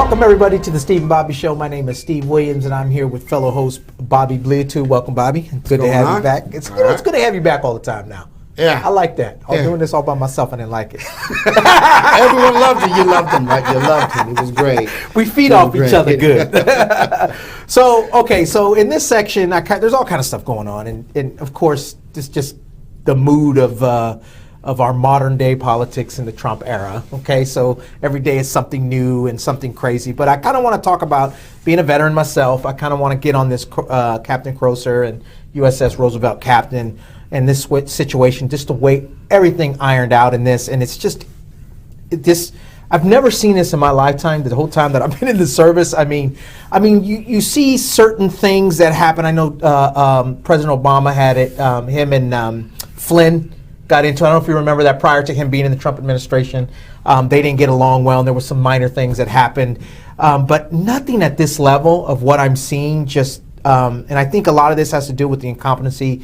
Welcome everybody to the Steve and Bobby Show. My name is Steve Williams, and I'm here with fellow host Bobby Bleatu. Welcome, Bobby. Good to have you back. It's good to have you back all the time now. Yeah, I like that. I was doing this all by myself. I didn't like it. Everyone loved you. You loved him. Like you loved him. It was great. We feed off each other good. So in this section, there's all kind of stuff going on, and of course, this just the mood of our modern day politics in the Trump era. Okay, so every day is something new and something crazy. But I kind of want to talk about being a veteran myself. I kind of want to get on this Captain Crosser and USS Roosevelt captain and this situation, just to wait everything ironed out in this. And it's just this. I've never seen this in my lifetime. The whole time that I've been in the service, I mean, you see certain things that happen. I know President Obama had it. Him and Flynn got into. I don't know if you remember that prior to him being in the Trump administration, they didn't get along well, and there were some minor things that happened, but nothing at this level of what I'm seeing. Just and I think a lot of this has to do with the incompetency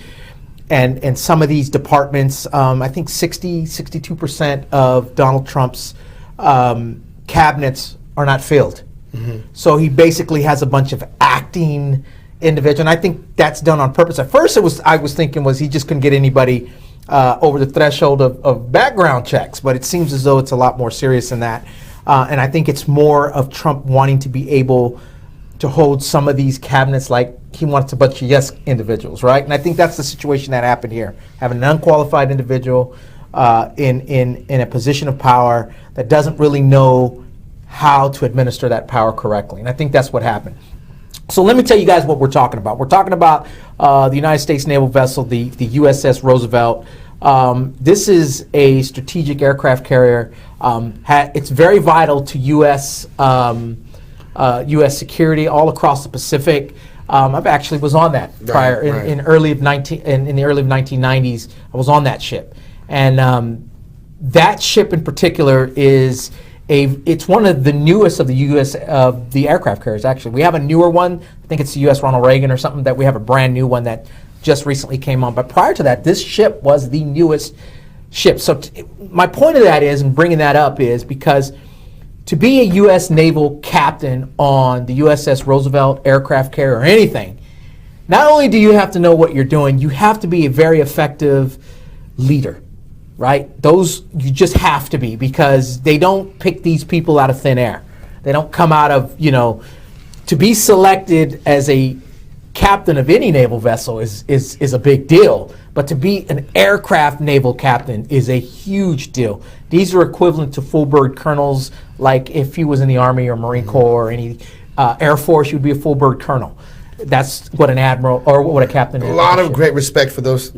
and some of these departments. I think 62% of Donald Trump's cabinets are not filled. Mm-hmm. So he basically has a bunch of acting individuals, and I think that's done on purpose. At first, I was thinking he just couldn't get anybody over the threshold of background checks, but it seems as though it's a lot more serious than that. And I think it's more of Trump wanting to be able to hold some of these cabinets like he wants a bunch of yes individuals, right? And I think that's the situation that happened here. Having an unqualified individual in a position of power that doesn't really know how to administer that power correctly. And I think that's what happened. So let me tell you guys what we're talking about. We're talking about the United States naval vessel, the USS Roosevelt. This is a strategic aircraft carrier. It's very vital to U.S. security all across the Pacific. I've actually was on that prior in the early 1990s. I was on that ship, and that ship in particular is it's one of the newest of the aircraft carriers. Actually, we have a newer one. I think it's the U.S. Ronald Reagan or something. That we have a brand new one that just recently came on. But prior to that, this ship was the newest ship. So my point of that is, and bringing that up is because to be a U.S. naval captain on the USS Roosevelt aircraft carrier or anything, not only do you have to know what you're doing, you have to be a very effective leader. Right? Those you just have to be, because they don't pick these people out of thin air. They don't come out of, to be selected as a captain of any naval vessel is a big deal. But to be an aircraft naval captain is a huge deal. These are equivalent to full bird colonels, like if he was in the Army or Marine Corps or any Air Force, you would be a full bird colonel. That's what an admiral or what a captain is. A lot of great respect for those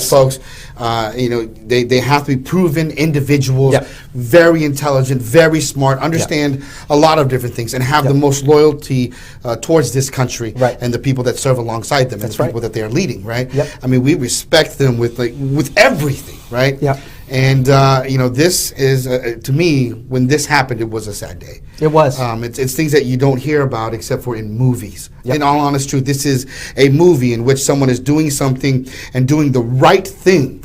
folks. They have to be proven individuals, very intelligent, very smart, understand a lot of different things, and have the most loyalty towards this country and the people that serve alongside them and the people that they are leading. Right? I mean, we respect them with everything. Right? Yeah. And this is to me, when this happened, it was a sad day. It was. It's things that you don't hear about except for in movies. In all honest truth, this is a movie in which someone is doing something and doing the right thing,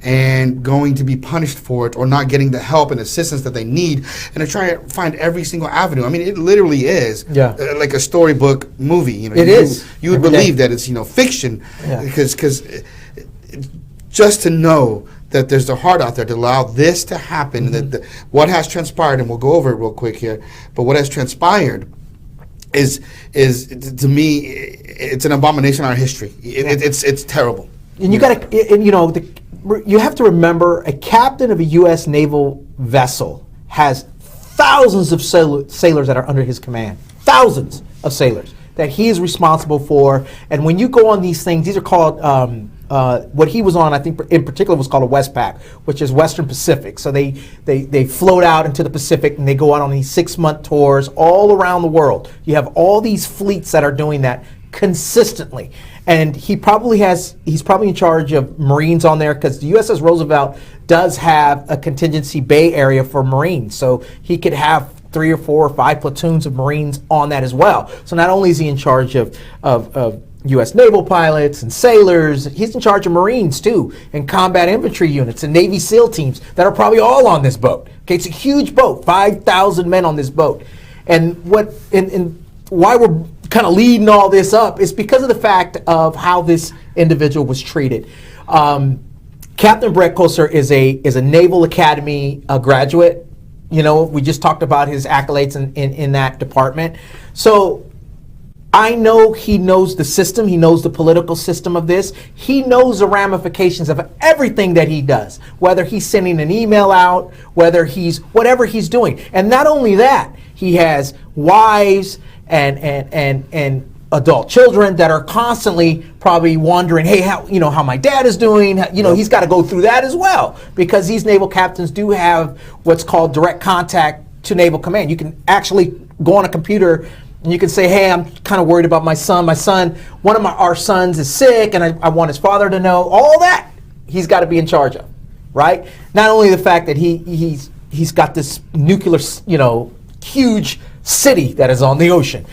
and going to be punished for it or not getting the help and assistance that they need, and to try to find every single avenue. I mean, it literally is like a storybook movie. It is. You would believe that it's fiction, because just to know that there's a heart out there to allow this to happen, that what has transpired, and we'll go over it real quick here, but what has transpired is to me, it's an abomination in our history. It's terrible. And you got to, you have to remember, a captain of a U.S. naval vessel has thousands of sailors that are under his command, thousands of sailors that he is responsible for. And when you go on these things, these are called what he was on, I think in particular, was called a Westpac, which is Western Pacific. So they float out into the Pacific, and they go out on these 6-month tours all around the world. You have all these fleets that are doing that consistently. And he's probably in charge of Marines on there, because the USS Roosevelt does have a contingency bay area for Marines. So he could have 3 or 4 or 5 platoons of Marines on that as well. So not only is he in charge of U.S. naval pilots and sailors, he's in charge of Marines too, and combat infantry units and Navy SEAL teams that are probably all on this boat. Okay, it's a huge boat, 5,000 men on this boat. And why we're kind of leading all this up is because of the fact of how this individual was treated. Captain Brett Koser is a Naval Academy graduate. You know, we just talked about his accolades in that department. So I know he knows the system. He knows the political system of this. He knows the ramifications of everything that he does, whether he's sending an email out, whatever he's doing. And not only that, he has wives and adult children that are constantly probably wondering, hey, how my dad is doing. He's got to go through that as well, because these naval captains do have what's called direct contact to Naval Command. You can actually go on a computer and you can say, hey, I'm kind of worried about my son. One of our sons is sick, and I want his father to know. All that he's got to be in charge of, right? Not only the fact that he's got this nuclear, huge city that is on the ocean.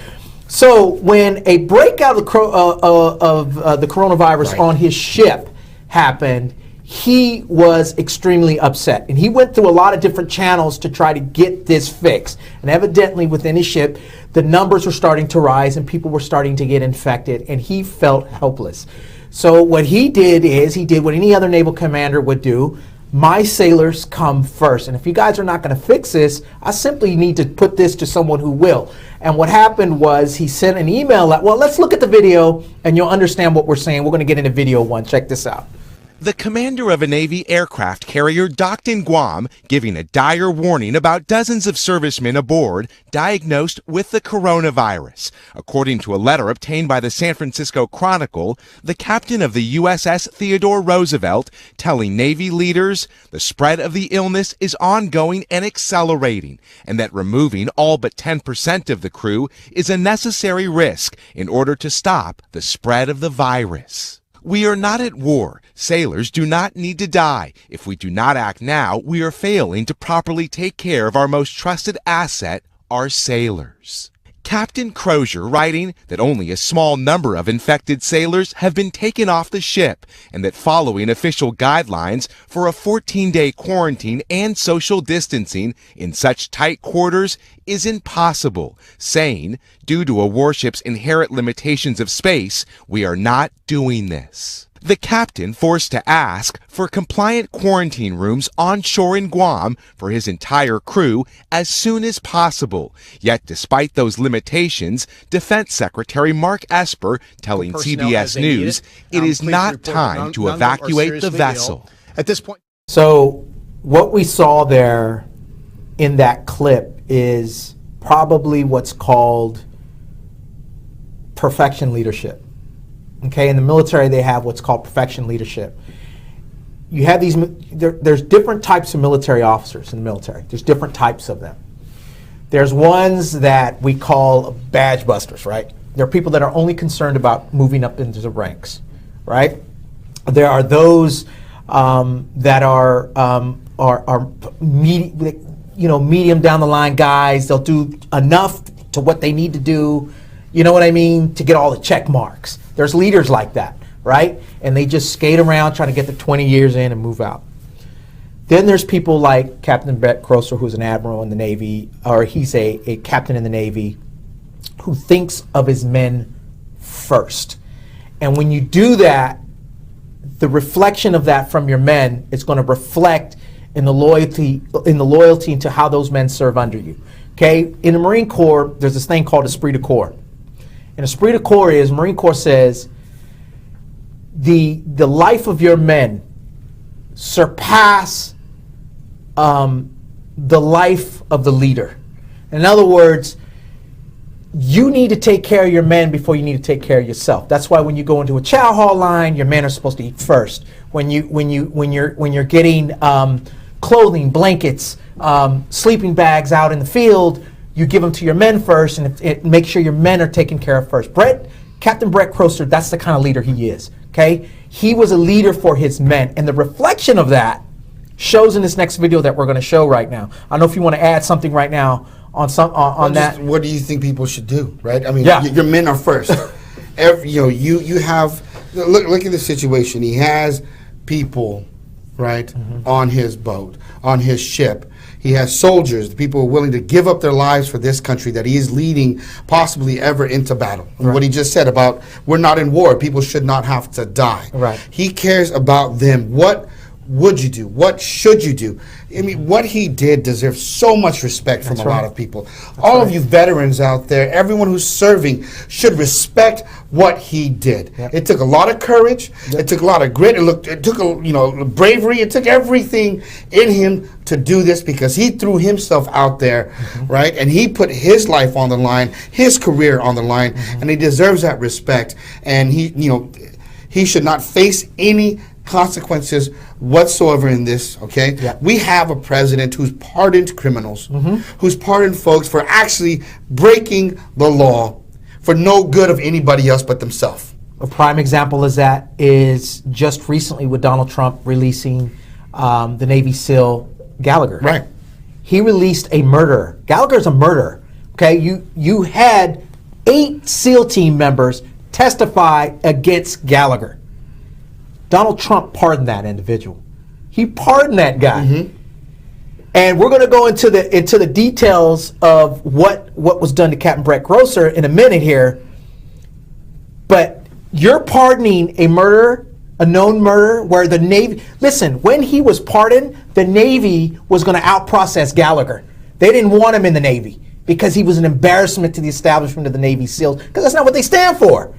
So when a breakout of the coronavirus on his ship happened, he was extremely upset. And he went through a lot of different channels to try to get this fixed. And evidently within his ship, the numbers were starting to rise and people were starting to get infected, and he felt helpless. So what he did is he did what any other naval commander would do. My sailors come first. And if you guys are not going to fix this, I simply need to put this to someone who will. And what happened was he sent an email out. Well, let's look at the video and you'll understand what we're saying. We're going to get into video one. Check this out. The commander of a Navy aircraft carrier docked in Guam, giving a dire warning about dozens of servicemen aboard diagnosed with the coronavirus. According to a letter obtained by the San Francisco Chronicle, the captain of the USS Theodore Roosevelt telling Navy leaders the spread of the illness is ongoing and accelerating, and that removing all but 10% of the crew is a necessary risk in order to stop the spread of the virus. We are not at war. Sailors do not need to die. If we do not act now, we are failing to properly take care of our most trusted asset, our sailors. Captain Crozier writing that only a small number of infected sailors have been taken off the ship, and that following official guidelines for a 14-day quarantine and social distancing in such tight quarters is impossible, saying, due to a warship's inherent limitations of space, we are not doing this. The captain forced to ask for compliant quarantine rooms on shore in Guam for his entire crew as soon as possible. Yet despite those limitations, Defense Secretary Mark Esper telling CBS News it is not time to evacuate the vessel. At this point. So what we saw there in that clip is probably what's called perfection leadership. Okay, in the military they have what's called perfection leadership. You have these, there's different types of military officers in the military. There's different types of them. There's ones that we call badge busters, right? They're people that are only concerned about moving up into the ranks, right? There are those that are medium down the line guys. They'll do enough to what they need to do, you know what I mean, to get all the check marks. There's leaders like that, right? And they just skate around trying to get the 20 years in and move out. Then there's people like Captain Brett Koser, who's an admiral in the Navy, or he's a captain in the Navy, who thinks of his men first. And when you do that, the reflection of that from your men is going to reflect in the loyalty to how those men serve under you. Okay? In the Marine Corps, there's this thing called esprit de corps. And esprit de corps is, Marine Corps says, the life of your men surpass the life of the leader. In other words, you need to take care of your men before you need to take care of yourself. That's why when you go into a chow hall line, your men are supposed to eat first. When you're getting clothing, blankets, sleeping bags out in the field, you give them to your men first, and make sure your men are taken care of first. Captain Brett Koser, that's the kind of leader he is. Okay, he was a leader for his men, and the reflection of that shows in this next video that we're going to show right now. I don't know if you want to add something right now on that. What do you think people should do? Right? I mean, yeah. Your men are first. You have look at the situation. He has people, right, on his boat, on his ship. He has soldiers, the people who are willing to give up their lives for this country that he is leading possibly ever into battle. And what he just said about we're not in war, people should not have to die. Right. He cares about them. What would you do? What should you do? I mean, what he did deserves so much respect from a lot of people. All of you veterans out there, everyone who's serving should respect what he did. It took a lot of courage. It took a lot of grit. It took bravery. It took everything in him to do this because he threw himself out there, right? And he put his life on the line, his career on the line, and he deserves that respect. And he should not face any consequences whatsoever in this, okay? We have a president who's pardoned criminals, who's pardoned folks for actually breaking the law for no good of anybody else but themselves. A prime example of that is just recently with Donald Trump releasing the Navy SEAL Gallagher. Right. He released a murderer. Gallagher's a murderer, okay? You had 8 SEAL team members testify against Gallagher. Donald Trump pardoned that individual. He pardoned that guy. And we're going to go into the details of what was done to Captain Brett Grosser in a minute here. But you're pardoning a murderer, a known murderer, where the Navy... Listen, when he was pardoned, the Navy was going to out-process Gallagher. They didn't want him in the Navy because he was an embarrassment to the establishment of the Navy SEALs, because that's not what they stand for.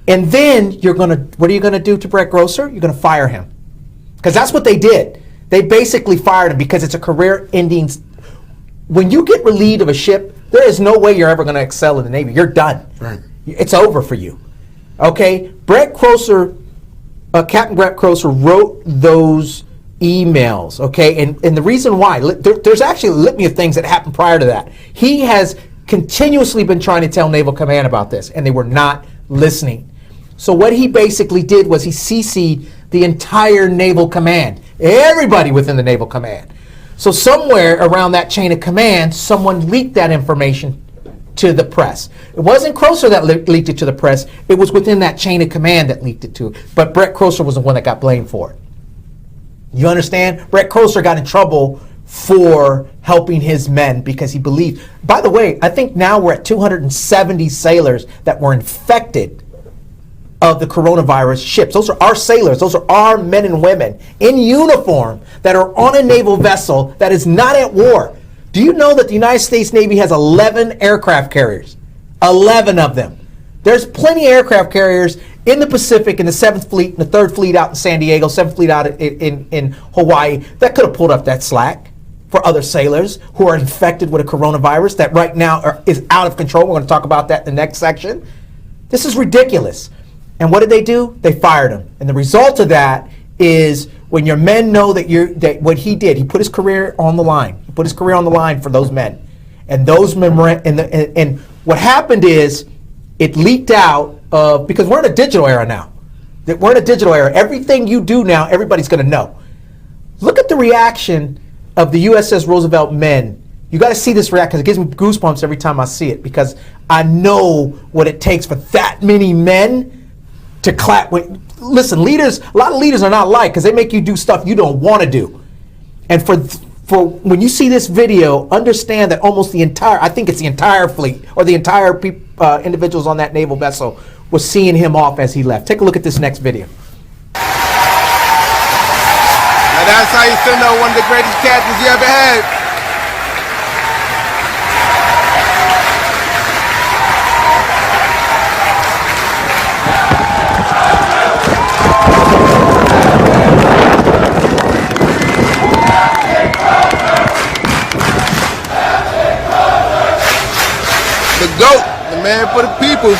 And then what are you gonna do to Brett Grosser? You're gonna fire him, because that's what they did. They basically fired him because it's a career-ending. When you get relieved of a ship, there is no way you're ever gonna excel in the Navy. You're done. Right. It's over for you. Okay, Brett Grosser, Captain Brett Grosser wrote those emails. Okay, and the reason why there's actually a litany of things that happened prior to that. He has continuously been trying to tell Naval Command about this, and they were not listening. So what he basically did was he CC'd the entire Naval Command, everybody within the Naval Command. So somewhere around that chain of command, someone leaked that information to the press. It wasn't Grosser that leaked it to the press. It was within that chain of command that leaked it to. But Brett Grosser was the one that got blamed for it. You understand? Brett Grosser got in trouble for helping his men because he believed. By the way, I think now we're at 270 sailors that were infected of the coronavirus ships. Those are our sailors. Those are our men and women in uniform that are on a naval vessel that is not at war. Do you know that the United States Navy has 11 aircraft carriers? 11 of them. There's plenty of aircraft carriers in the Pacific, in the 7th Fleet, and the 3rd Fleet out in San Diego, 7th Fleet out in Hawaii, that could have pulled up that slack for other sailors who are infected with a coronavirus that right now is out of control. We're going to talk about that in the next section. This is ridiculous. And what did they do? They fired him. And the result of that is when your men know that what he did, he put his career on the line. He put his career on the line for those men. And those and what happened is it leaked out because we're in a digital era now. We're in a digital era. Everything you do now, everybody's going to know. Look at the reaction of the USS Roosevelt men. You got to see this reaction, because it gives me goosebumps every time I see it, because I know what it takes for that many men to clap. Listen, leaders, a lot of leaders are not liked because they make you do stuff you don't want to do. And for when you see this video, understand that almost the entire, I think it's the entire fleet or the entire individuals on that naval vessel was seeing him off as he left. Take a look at this next video. Now that's how you still know one of the greatest captains you ever had. The GOAT, the man for the people.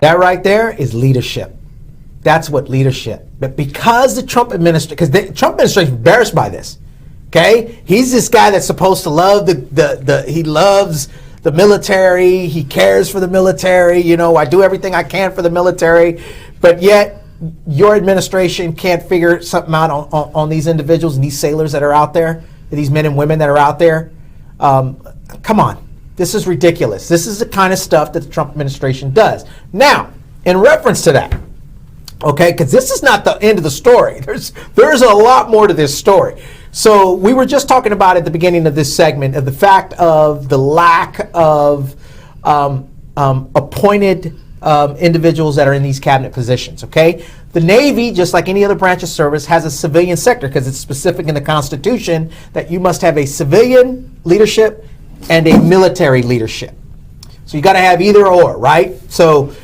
That right there is leadership. That's what leadership. But because the Trump administration, because the Trump administration is embarrassed by this. Okay, he's this guy that's supposed to love he loves the military. He cares for the military. You know, I do everything I can for the military, but yet your administration can't figure something out on these individuals and these sailors that are out there, these men and women that are out there. Come on. This is ridiculous. This is the kind of stuff that the Trump administration does. Now, in reference to that, okay, because this is not the end of the story. There's a lot more to this story. So we were just talking about at the beginning of this segment of the fact of the lack of appointed individuals that are in these cabinet positions, okay? The Navy, just like any other branch of service, has a civilian sector because it's specific in the Constitution that you must have a civilian leadership and a military leadership. So you got to have either or, right? So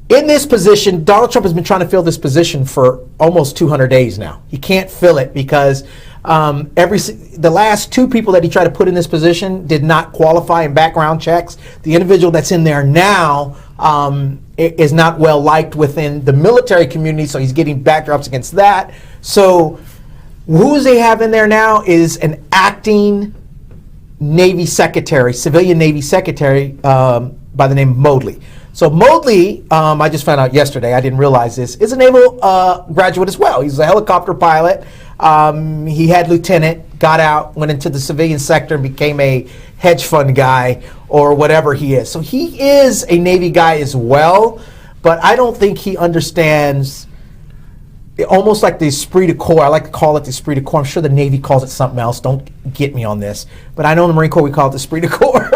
in this position, Donald Trump has been trying to fill this position for almost 200 days now. He can't fill it because the last two people that he tried to put in this position did not qualify in background checks. The individual that's in there now is not well liked within the military community, so he's getting backdrops against that. So who they have in there now is an acting Navy secretary, civilian Navy secretary by the name of Modly. So Modly, I just found out yesterday, I didn't realize this, is a naval graduate as well. He's a helicopter pilot. He had lieutenant, got out, went into the civilian sector and became a hedge fund guy or whatever he is. So he is a Navy guy as well, but I don't think he understands almost like the esprit de corps. I like to call it the esprit de corps. I'm sure the Navy calls it something else. Don't get me on this. But I know in the Marine Corps we call it the esprit de corps.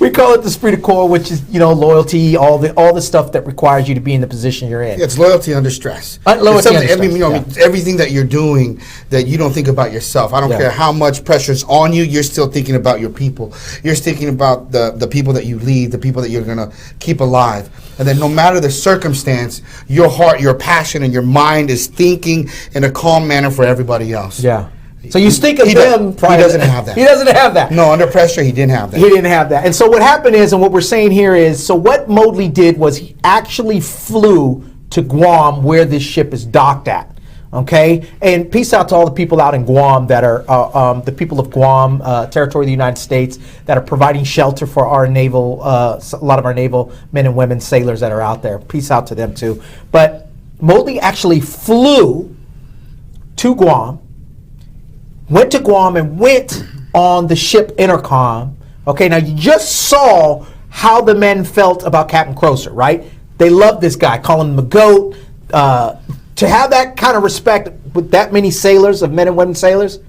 We call it the esprit de corps, which is, loyalty, all the stuff that requires you to be in the position you're in. Yeah, it's loyalty under stress. Loyalty under stress. Everything that you're doing that you don't think about yourself. I don't care how much pressure's on you, you're still thinking about your people. You're thinking about the people that you lead, the people that you're going to keep alive. And then no matter the circumstance, your heart, your passion, and your mind is thinking in a calm manner for everybody else. Yeah. So you think of him. He doesn't have that. He doesn't have that. No, under pressure, he didn't have that. He didn't have that. And so what happened is, and what we're saying here is, so what Modly did was he actually flew to Guam where this ship is docked at. Okay? And peace out to all the people out in Guam that are, the people of Guam, territory of the United States, that are providing shelter for our naval, a lot of our naval men and women, sailors that are out there. Peace out to them too. But Modly actually flew to Guam, went to Guam and went on the ship Intercom. Okay, now you just saw how the men felt about Captain Croser, right? They loved this guy, calling him a goat. To have that kind of respect with that many sailors, of men and women sailors,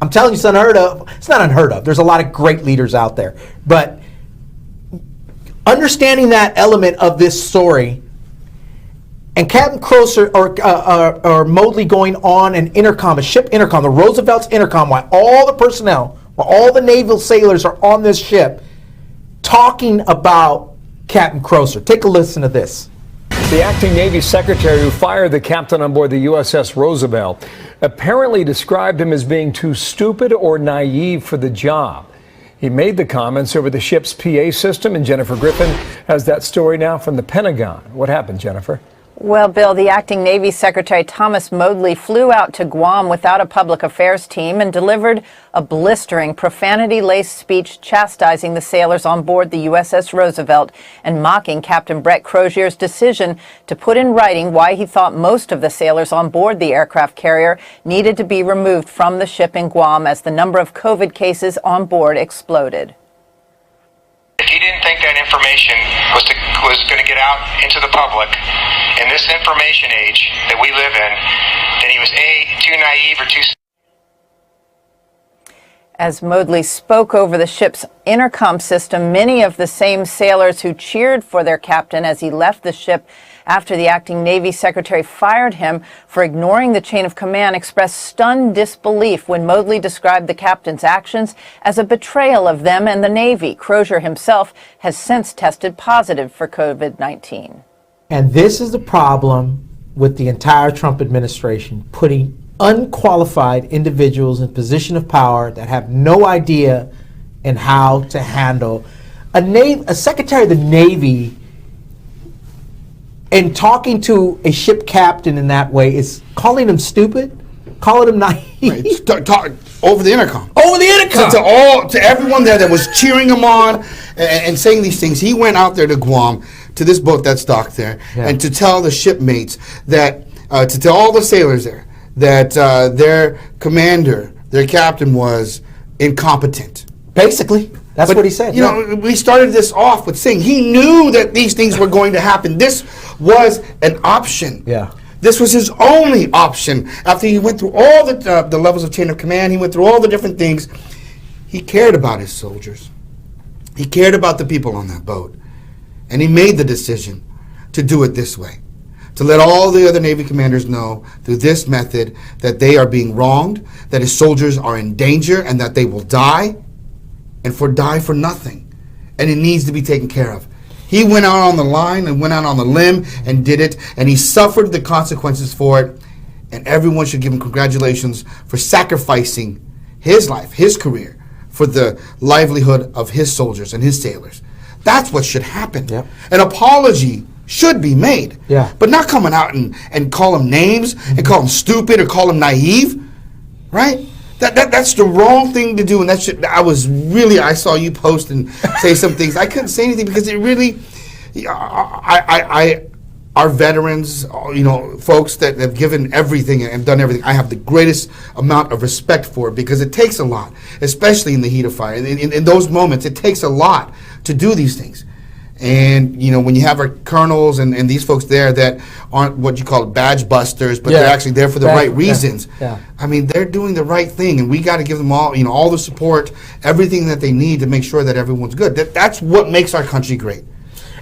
I'm telling you, it's unheard of. It's not unheard of. There's a lot of great leaders out there. But understanding that element of this story, and Captain Croser or Modly going on an intercom, a ship intercom, the Roosevelt's intercom, while all the personnel, while all the naval sailors are on this ship, talking about Captain Croser. Take a listen to this. The acting Navy secretary who fired the captain on board the USS Roosevelt apparently described him as being too stupid or naive for the job. He made the comments over the ship's PA system, and Jennifer Griffin has that story now from the Pentagon. What happened, Jennifer? Well, Bill, the acting Navy Secretary Thomas Modly flew out to Guam without a public affairs team and delivered a blistering, profanity-laced speech chastising the sailors on board the USS Roosevelt and mocking Captain Brett Crozier's decision to put in writing why he thought most of the sailors on board the aircraft carrier needed to be removed from the ship in Guam as the number of COVID cases on board exploded. If he didn't think that information was going to get out into the public in this information age that we live in, then he was too naive or too. As Modly spoke over the ship's intercom system, many of the same sailors who cheered for their captain as he left the ship after the acting Navy secretary fired him for ignoring the chain of command expressed stunned disbelief when Modly described the captain's actions as a betrayal of them and the Navy. Crozier himself has since tested positive for COVID-19. And this is the problem with the entire Trump administration, putting unqualified individuals in position of power that have no idea in how to handle a secretary of the Navy. And talking to a ship captain in that way is calling him stupid, calling him naive. Right. Over the intercom. Over the intercom. To everyone there that was cheering him on and saying these things. He went out there to Guam to this boat that's docked there, and to tell the shipmates that, to tell all the sailors there, that their commander, their captain was incompetent. Basically, that's what he said. You know, we started this off with saying he knew that these things were going to happen. This was an option. Yeah. This was his only option. After he went through all the levels of chain of command, he went through all the different things. He cared about his soldiers. He cared about the people on that boat. And he made the decision to do it this way, to let all the other Navy commanders know through this method that they are being wronged, that his soldiers are in danger, and that they will die, and die for nothing. And it needs to be taken care of. He went out on the line and went out on the limb and did it, and he suffered the consequences for it. And everyone should give him congratulations for sacrificing his life, his career, for the livelihood of his soldiers and his sailors. That's what should happen. Yep. An apology should be made, but not coming out and call him names and call him stupid or call him naive, right? That's the wrong thing to do, and I saw you post and say some things. I couldn't say anything because it really, our veterans, you know, folks that have given everything and done everything, I have the greatest amount of respect for it because it takes a lot, especially in the heat of fire. In those moments, it takes a lot to do these things. And, you know, when you have our colonels and these folks there that aren't what you call badge busters, but they're actually there for the right reasons. I mean, they're doing the right thing, and we got to give them all, you know, all the support, everything that they need to make sure that everyone's good. That's what makes our country great.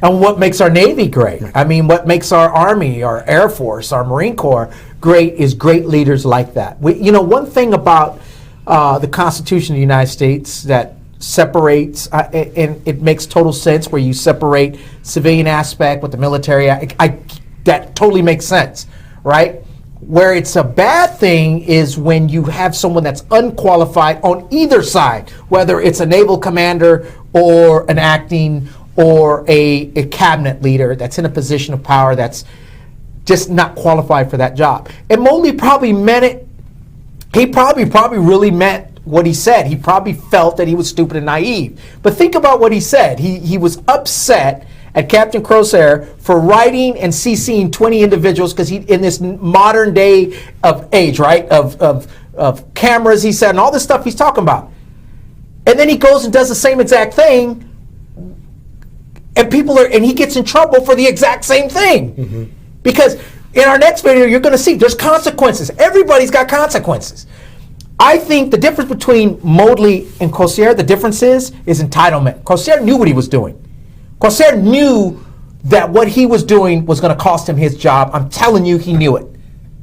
And what makes our Navy great. I mean, what makes our Army, our Air Force, our Marine Corps great is great leaders like that. You know, one thing about the Constitution of the United States that separates, and it makes total sense where you separate civilian aspect with the military. That totally makes sense, right? Where it's a bad thing is when you have someone that's unqualified on either side, whether it's a naval commander or an acting or a cabinet leader that's in a position of power that's just not qualified for that job. And Motley probably meant it. He probably really meant what he said. He probably felt that he was stupid and naive. But think about what he said. He was upset at Captain Crozier for writing and CCing 20 individuals because he, in this modern day of age, right, of cameras, he said, and all this stuff he's talking about. And then he goes and does the same exact thing, and he gets in trouble for the exact same thing. Because in our next video, you're going to see there's consequences. Everybody's got consequences. I think the difference between Motley and Crozier, the difference is entitlement. Crozier knew what he was doing. Crozier knew that what he was doing was going to cost him his job. I'm telling you, he knew it.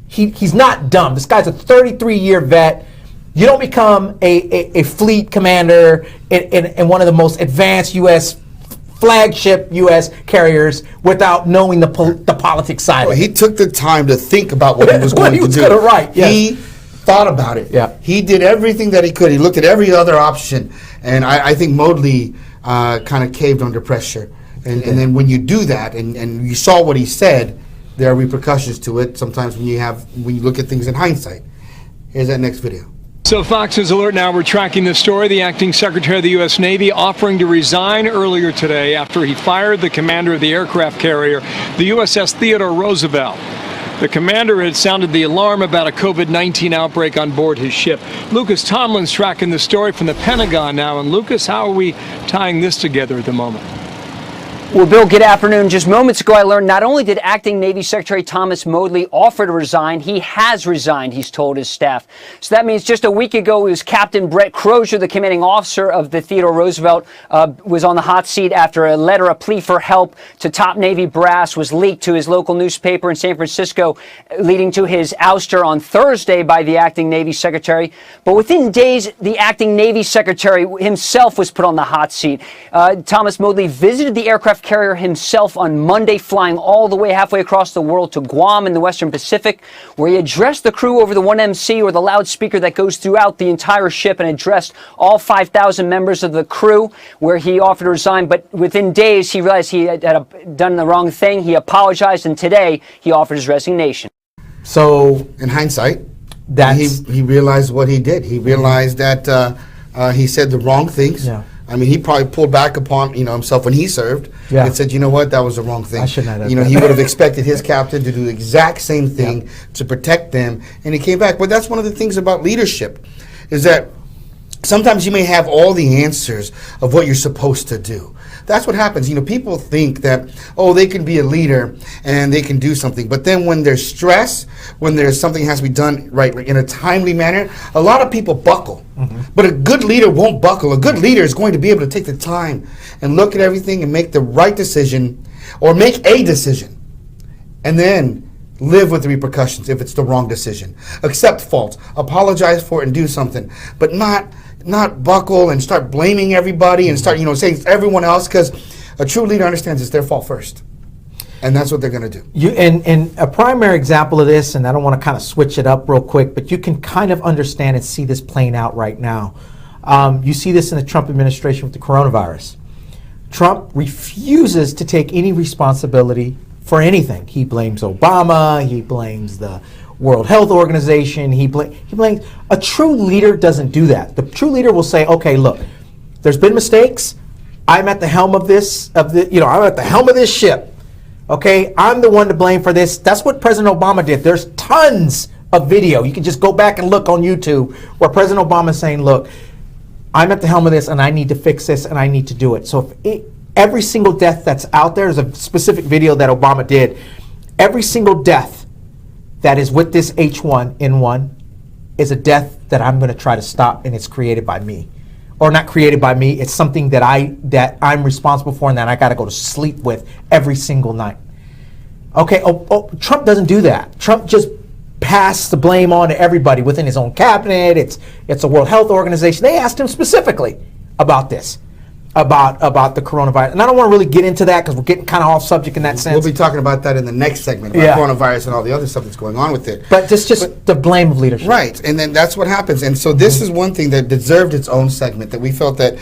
He's not dumb. This guy's a 33-year vet. You don't become a fleet commander in one of the most advanced U.S. flagship U.S. carriers without knowing the politics side of it. He took the time to think about what he was going to do. Right, yes. He thought about it. Yeah. He did everything that he could. He looked at every other option. And I think Motley kind of caved under pressure. And then when you do that, and you saw what he said, there are repercussions to it sometimes when you look at things in hindsight. Here's that next video. So Fox's Alert Now, we're tracking this story. The acting Secretary of the U.S. Navy offering to resign earlier today after he fired the commander of the aircraft carrier, the USS Theodore Roosevelt. The commander had sounded the alarm about a COVID-19 outbreak on board his ship. Lucas Tomlin's tracking the story from the Pentagon now. And Lucas, how are we tying this together at the moment? Well, Bill, good afternoon. Just moments ago, I learned not only did Acting Navy Secretary Thomas Motley offer to resign, he has resigned, he's told his staff. So that means just a week ago, it was Captain Brett Crozier, the commanding officer of the Theodore Roosevelt, was on the hot seat after a letter, a plea for help to top Navy brass was leaked to his local newspaper in San Francisco, leading to his ouster on Thursday by the Acting Navy Secretary. But within days, the Acting Navy Secretary himself was put on the hot seat. Thomas Motley visited the aircraft carrier himself on Monday, flying all the way halfway across the world to Guam in the Western Pacific, where he addressed the crew over the 1MC, or the loudspeaker that goes throughout the entire ship, and addressed all 5,000 members of the crew, where he offered to resign. But within days, he realized he had done the wrong thing. He apologized, and today he offered his resignation. So, in hindsight, he realized what he did. He realized that he said the wrong things. Yeah. I mean, he probably pulled back upon himself when he served and said, you know what, that was the wrong thing. I shouldn't have done he that. would have expected his captain to do the exact same thing to protect them, and he came back. But that's one of the things about leadership, is that sometimes you may have all the answers of what you're supposed to do. That's what happens. People think that, they can be a leader and they can do something. But then when there's stress, when there's something that has to be done right in a timely manner, a lot of people buckle. But a good leader won't buckle. A good leader is going to be able to take the time and look at everything and make the right decision, or make a decision, and then live with the repercussions if it's the wrong decision. Accept fault, apologize for it, and do something. But not buckle and start blaming everybody and start saying it's everyone else, because a true leader understands it's their fault first, and that's what they're going to do. And a primary example of this, and I don't want to kind of switch it up real quick, but you can kind of understand and see this playing out right now. You see this in the Trump administration with the coronavirus. Trump refuses to take any responsibility for anything. He blames Obama. He blames the World Health Organization. He blames. A true leader doesn't do that. The true leader will say, okay, look, there's been mistakes. I'm at the helm of this, I'm at the helm of this ship. Okay, I'm the one to blame for this. That's what President Obama did. There's tons of video. You can just go back and look on YouTube where President Obama is saying, look, I'm at the helm of this and I need to fix this and I need to do it. So every single death that's out there, there's a specific video that Obama did. Every single death that is with this H1N1 is a death that I'm going to try to stop, and it's created by me. Or not created by me, it's something that I'm responsible for and that I got to go to sleep with every single night. Okay, Trump doesn't do that. Trump just passed the blame on to everybody within his own cabinet. It's a World Health Organization. They asked him specifically about this, about the coronavirus. And I don't want to really get into that because we're getting kind of off subject in that sense. We'll be talking about that in the next segment, about coronavirus and all the other stuff that's going on with it. But just the blame of leadership. Right, and then that's what happens. And so this is one thing that deserved its own segment, that we felt that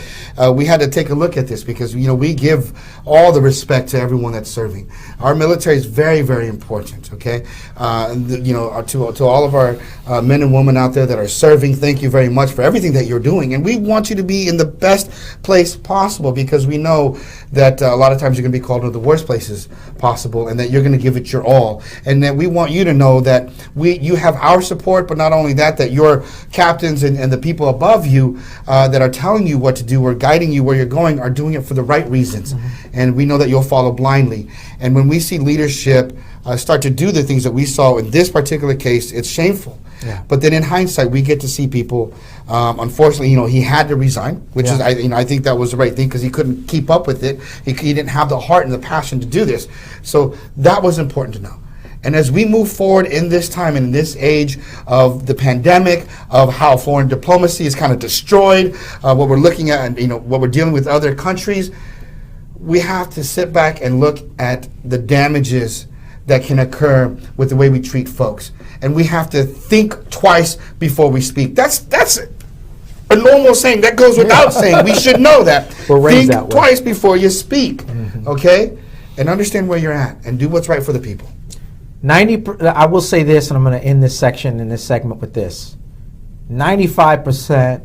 we had to take a look at this, because we give all the respect to everyone that's serving. Our military is very, very important, okay? To all of our men and women out there that are serving, thank you very much for everything that you're doing. And we want you to be in the best place possible, because we know that a lot of times you're going to be called into the worst places possible, and that you're going to give it your all. And that we want you to know that you have our support, but not only that, that your captains and the people above you that are telling you what to do or guiding you where you're going are doing it for the right reasons. And we know that you'll follow blindly. And when we see leadership start to do the things that we saw in this particular case, it's shameful. Yeah. But then in hindsight, we get to see people. Unfortunately, he had to resign, which is, I think that was the right thing, because he couldn't keep up with it. He didn't have the heart and the passion to do this. So that was important to know. And as we move forward in this time and in this age of the pandemic, of how foreign diplomacy is kind of destroyed, what we're looking at, and what we're dealing with other countries, we have to sit back and look at the damages that can occur with the way we treat folks. And we have to think twice before we speak. That's a normal saying. That goes without saying. We should know that. Think twice before you speak, okay? And understand where you're at and do what's right for the people. I will say this, and I'm going to end this section in this segment with this. 95%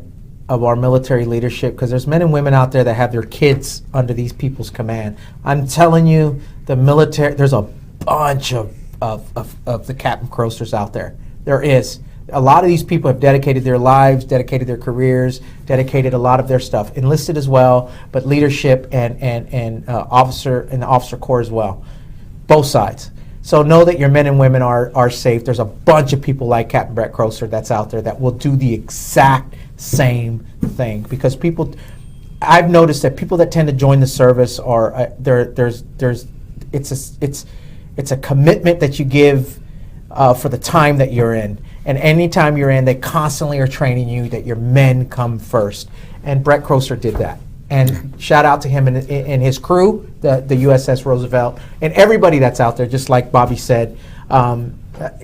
of our military leadership, because there's men and women out there that have their kids under these people's command. I'm telling you, the military, there's a bunch of the Captain Croasters out there. There is. A lot of these people have dedicated their lives, dedicated their careers, dedicated a lot of their stuff, enlisted as well, but leadership and officer and the officer corps as well. Both sides. So know that your men and women are safe. There's a bunch of people like Captain Brett Croaster that's out there that will do the exact same thing, because I've noticed that people that tend to join the service are it's a commitment that you give for the time that you're in. And anytime you're in, they constantly are training you that your men come first. And Brett Croaster did that. And shout out to him and his crew, the USS Roosevelt, and everybody that's out there, just like Bobby said,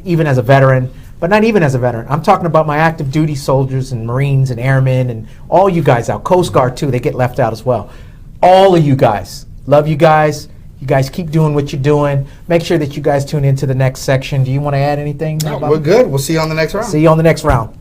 even as a veteran, but not even as a veteran. I'm talking about my active duty soldiers and Marines and airmen and all you guys out. Coast Guard too, they get left out as well. All of you guys, love you guys. You guys keep doing what you're doing. Make sure that you guys tune into the next section. Do you want to add anything? No, we're good. We'll see you on the next round. See you on the next round.